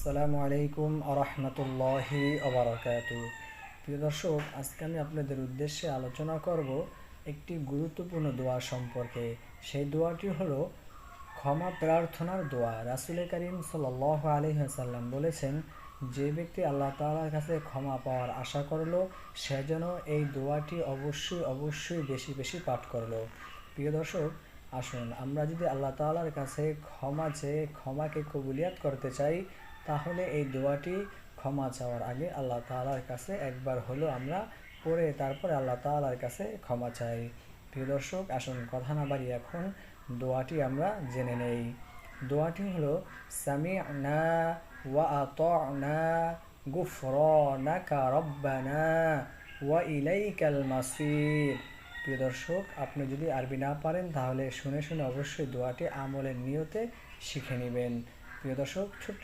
আসসালামু আলাইকুম আরহামতুল্লাহি ওবারাকাতু। প্রিয় দর্শক, আজকে আমি আপনাদের উদ্দেশ্যে আলোচনা করব একটি গুরুত্বপূর্ণ দোয়া সম্পর্কে। সেই দোয়াটি হলো ক্ষমা প্রার্থনার দোয়া। রাসূল করিম সাল্লাল্লাহু আলাইহি ওয়াসাল্লাম বলেছেন, যে ব্যক্তি আল্লাহ তাআলার কাছে ক্ষমা পাওয়ার আশা করলো সে যেন এই দোয়াটি অবশ্যই বেশি বেশি পাঠ করলো। প্রিয় দর্শক, আসুন আমরা যদি আল্লাহ তাআলার কাছে ক্ষমা চেয়ে ক্ষমাকে কবুলিয়াত করতে চাই, তাহলে এই দোয়াটি ক্ষমা চাওয়ার আগে আল্লাহ তাআলার কাছে একবার হলো আমরা পড়ে তারপরে আল্লাহ তাআলার কাছে ক্ষমা চাই। প্রিয় দর্শক, আসুন কথা না বাড়িয়ে এখন দোয়াটি আমরা জেনে নেই। দোয়াটি হলো সামি'না ওয়া আতা'না গুফরানাকা রব্বানা ওয়া ইলাইকাল মাসির। প্রিয় দর্শক, আপনি যদি আরবি না পারেন তাহলে শুনে শুনে অবশ্যই দোয়াটি আমলের নিয়তে শিখে নেবেন। প্রিয় দর্শক, ছোট্ট